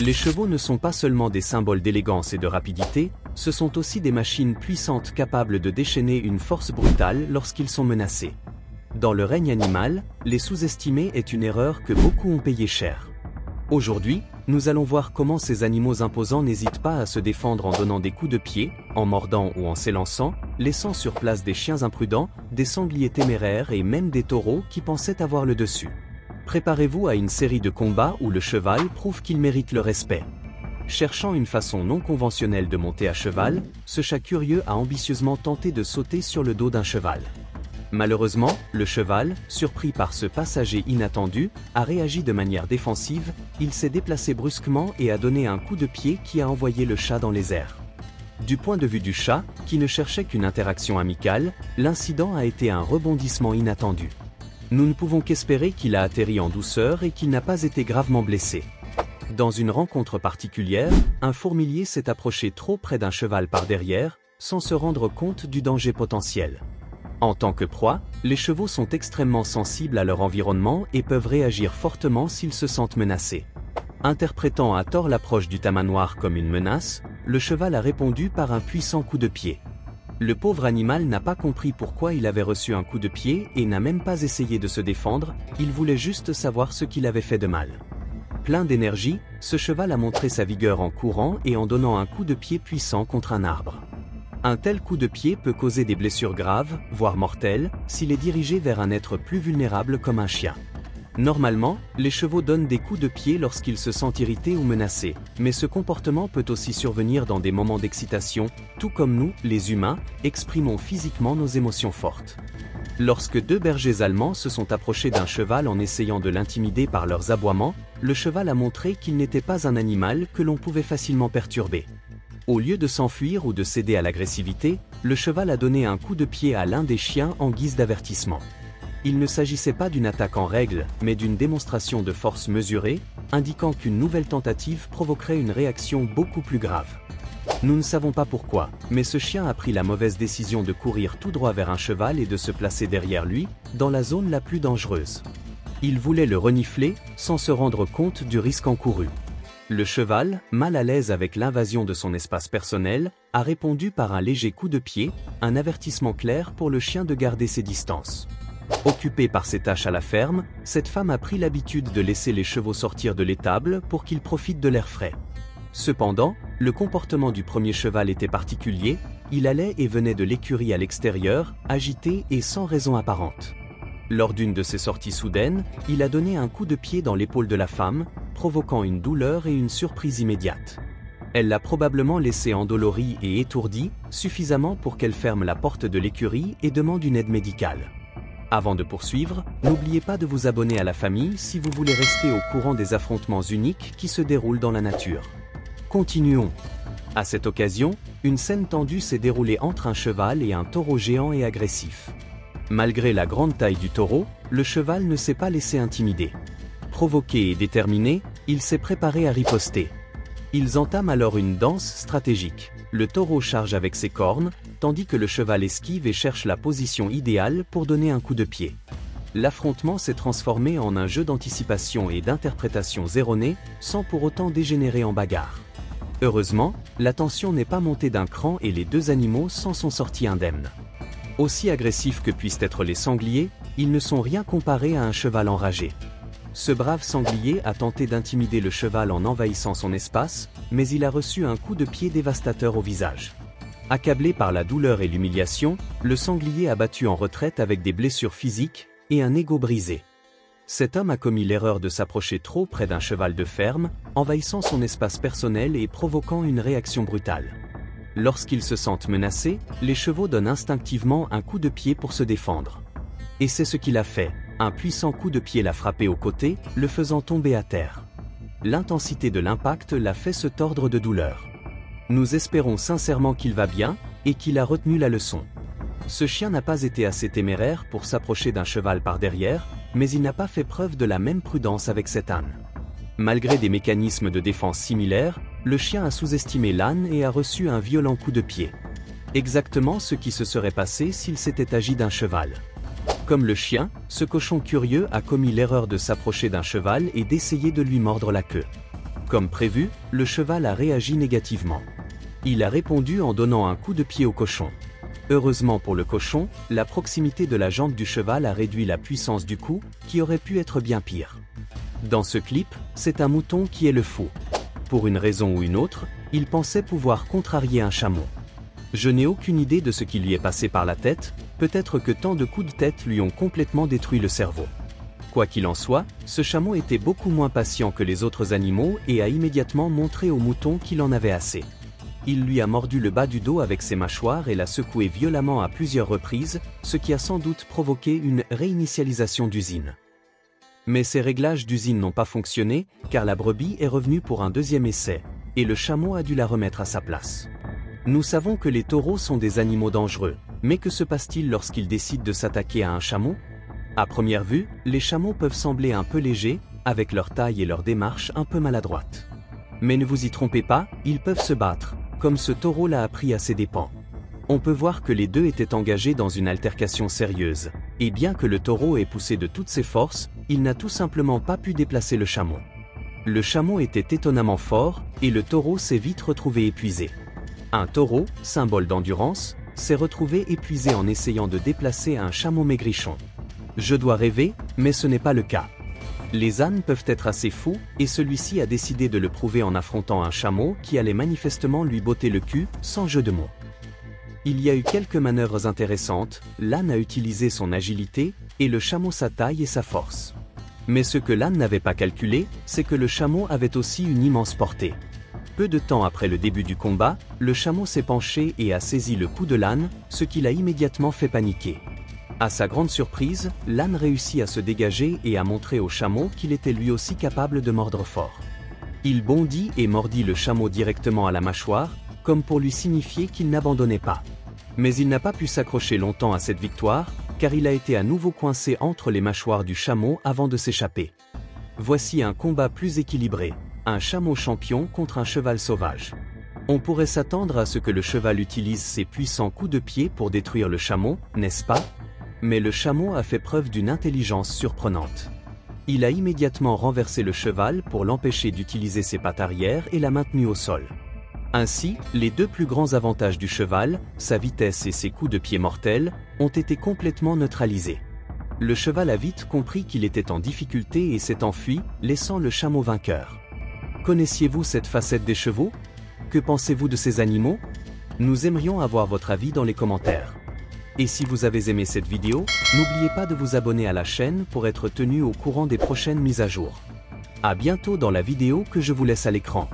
Les chevaux ne sont pas seulement des symboles d'élégance et de rapidité, ce sont aussi des machines puissantes capables de déchaîner une force brutale lorsqu'ils sont menacés. Dans le règne animal, les sous-estimer est une erreur que beaucoup ont payé cher. Aujourd'hui, nous allons voir comment ces animaux imposants n'hésitent pas à se défendre en donnant des coups de pied, en mordant ou en s'élançant, laissant sur place des chiens imprudents, des sangliers téméraires et même des taureaux qui pensaient avoir le dessus. Préparez-vous à une série de combats où le cheval prouve qu'il mérite le respect. Cherchant une façon non conventionnelle de monter à cheval, ce chat curieux a ambitieusement tenté de sauter sur le dos d'un cheval. Malheureusement, le cheval, surpris par ce passager inattendu, a réagi de manière défensive, il s'est déplacé brusquement et a donné un coup de pied qui a envoyé le chat dans les airs. Du point de vue du chat, qui ne cherchait qu'une interaction amicale, l'incident a été un rebondissement inattendu. Nous ne pouvons qu'espérer qu'il a atterri en douceur et qu'il n'a pas été gravement blessé. Dans une rencontre particulière, un fourmilier s'est approché trop près d'un cheval par derrière, sans se rendre compte du danger potentiel. En tant que proie, les chevaux sont extrêmement sensibles à leur environnement et peuvent réagir fortement s'ils se sentent menacés. Interprétant à tort l'approche du tamanoir comme une menace, le cheval a répondu par un puissant coup de pied. Le pauvre animal n'a pas compris pourquoi il avait reçu un coup de pied et n'a même pas essayé de se défendre, il voulait juste savoir ce qu'il avait fait de mal. Plein d'énergie, ce cheval a montré sa vigueur en courant et en donnant un coup de pied puissant contre un arbre. Un tel coup de pied peut causer des blessures graves, voire mortelles, s'il est dirigé vers un être plus vulnérable comme un chien. Normalement, les chevaux donnent des coups de pied lorsqu'ils se sentent irrités ou menacés, mais ce comportement peut aussi survenir dans des moments d'excitation, tout comme nous, les humains, exprimons physiquement nos émotions fortes. Lorsque deux bergers allemands se sont approchés d'un cheval en essayant de l'intimider par leurs aboiements, le cheval a montré qu'il n'était pas un animal que l'on pouvait facilement perturber. Au lieu de s'enfuir ou de céder à l'agressivité, le cheval a donné un coup de pied à l'un des chiens en guise d'avertissement. Il ne s'agissait pas d'une attaque en règle, mais d'une démonstration de force mesurée, indiquant qu'une nouvelle tentative provoquerait une réaction beaucoup plus grave. Nous ne savons pas pourquoi, mais ce chien a pris la mauvaise décision de courir tout droit vers un cheval et de se placer derrière lui, dans la zone la plus dangereuse. Il voulait le renifler, sans se rendre compte du risque encouru. Le cheval, mal à l'aise avec l'invasion de son espace personnel, a répondu par un léger coup de pied, un avertissement clair pour le chien de garder ses distances. Occupée par ses tâches à la ferme, cette femme a pris l'habitude de laisser les chevaux sortir de l'étable pour qu'ils profitent de l'air frais. Cependant, le comportement du premier cheval était particulier, il allait et venait de l'écurie à l'extérieur, agité et sans raison apparente. Lors d'une de ces sorties soudaines, il a donné un coup de pied dans l'épaule de la femme, provoquant une douleur et une surprise immédiate. Elle l'a probablement laissée endolorie et étourdie, suffisamment pour qu'elle ferme la porte de l'écurie et demande une aide médicale. Avant de poursuivre, n'oubliez pas de vous abonner à la famille si vous voulez rester au courant des affrontements uniques qui se déroulent dans la nature. Continuons. À cette occasion, une scène tendue s'est déroulée entre un cheval et un taureau géant et agressif. Malgré la grande taille du taureau, le cheval ne s'est pas laissé intimider. Provoqué et déterminé, il s'est préparé à riposter. Ils entament alors une danse stratégique. Le taureau charge avec ses cornes, tandis que le cheval esquive et cherche la position idéale pour donner un coup de pied. L'affrontement s'est transformé en un jeu d'anticipation et d'interprétation erronée, sans pour autant dégénérer en bagarre. Heureusement, la tension n'est pas montée d'un cran et les deux animaux s'en sont sortis indemnes. Aussi agressifs que puissent être les sangliers, ils ne sont rien comparés à un cheval enragé. Ce brave sanglier a tenté d'intimider le cheval en envahissant son espace, mais il a reçu un coup de pied dévastateur au visage. Accablé par la douleur et l'humiliation, le sanglier a battu en retraite avec des blessures physiques et un ego brisé. Cet homme a commis l'erreur de s'approcher trop près d'un cheval de ferme, envahissant son espace personnel et provoquant une réaction brutale. Lorsqu'ils se sentent menacés, les chevaux donnent instinctivement un coup de pied pour se défendre. Et c'est ce qu'il a fait. Un puissant coup de pied l'a frappé au côté, le faisant tomber à terre. L'intensité de l'impact l'a fait se tordre de douleur. Nous espérons sincèrement qu'il va bien, et qu'il a retenu la leçon. Ce chien n'a pas été assez téméraire pour s'approcher d'un cheval par derrière, mais il n'a pas fait preuve de la même prudence avec cet âne. Malgré des mécanismes de défense similaires, le chien a sous-estimé l'âne et a reçu un violent coup de pied. Exactement ce qui se serait passé s'il s'était agi d'un cheval. Comme le chien, ce cochon curieux a commis l'erreur de s'approcher d'un cheval et d'essayer de lui mordre la queue. Comme prévu, le cheval a réagi négativement. Il a répondu en donnant un coup de pied au cochon. Heureusement pour le cochon, la proximité de la jambe du cheval a réduit la puissance du coup, qui aurait pu être bien pire. Dans ce clip, c'est un mouton qui est le fou. Pour une raison ou une autre, il pensait pouvoir contrarier un chameau. Je n'ai aucune idée de ce qui lui est passé par la tête, peut-être que tant de coups de tête lui ont complètement détruit le cerveau. Quoi qu'il en soit, ce chameau était beaucoup moins patient que les autres animaux et a immédiatement montré au mouton qu'il en avait assez. Il lui a mordu le bas du dos avec ses mâchoires et l'a secoué violemment à plusieurs reprises, ce qui a sans doute provoqué une réinitialisation d'usine. Mais ces réglages d'usine n'ont pas fonctionné, car la brebis est revenue pour un deuxième essai, et le chameau a dû la remettre à sa place. Nous savons que les taureaux sont des animaux dangereux, mais que se passe-t-il lorsqu'ils décident de s'attaquer à un chameau? À première vue, les chameaux peuvent sembler un peu légers, avec leur taille et leur démarche un peu maladroite. Mais ne vous y trompez pas, ils peuvent se battre, comme ce taureau l'a appris à ses dépens. On peut voir que les deux étaient engagés dans une altercation sérieuse, et bien que le taureau ait poussé de toutes ses forces, il n'a tout simplement pas pu déplacer le chameau. Le chameau était étonnamment fort, et le taureau s'est vite retrouvé épuisé. Un taureau, symbole d'endurance, s'est retrouvé épuisé en essayant de déplacer un chameau maigrichon. Je dois rêver, mais ce n'est pas le cas. Les ânes peuvent être assez fous, et celui-ci a décidé de le prouver en affrontant un chameau qui allait manifestement lui botter le cul, sans jeu de mots. Il y a eu quelques manœuvres intéressantes, l'âne a utilisé son agilité, et le chameau sa taille et sa force. Mais ce que l'âne n'avait pas calculé, c'est que le chameau avait aussi une immense portée. Peu de temps après le début du combat, le chameau s'est penché et a saisi le cou de l'âne, ce qui l'a immédiatement fait paniquer. À sa grande surprise, l'âne réussit à se dégager et à montrer au chameau qu'il était lui aussi capable de mordre fort. Il bondit et mordit le chameau directement à la mâchoire, comme pour lui signifier qu'il n'abandonnait pas. Mais il n'a pas pu s'accrocher longtemps à cette victoire, car il a été à nouveau coincé entre les mâchoires du chameau avant de s'échapper. Voici un combat plus équilibré, un chameau champion contre un cheval sauvage. On pourrait s'attendre à ce que le cheval utilise ses puissants coups de pied pour détruire le chameau, n'est-ce pas? Mais le chameau a fait preuve d'une intelligence surprenante. Il a immédiatement renversé le cheval pour l'empêcher d'utiliser ses pattes arrière et l'a maintenu au sol. Ainsi, les deux plus grands avantages du cheval, sa vitesse et ses coups de pied mortels, ont été complètement neutralisés. Le cheval a vite compris qu'il était en difficulté et s'est enfui, laissant le chameau vainqueur. Connaissiez-vous cette facette des chevaux? Que pensez-vous de ces animaux? Nous aimerions avoir votre avis dans les commentaires. Et si vous avez aimé cette vidéo, n'oubliez pas de vous abonner à la chaîne pour être tenu au courant des prochaines mises à jour. À bientôt dans la vidéo que je vous laisse à l'écran.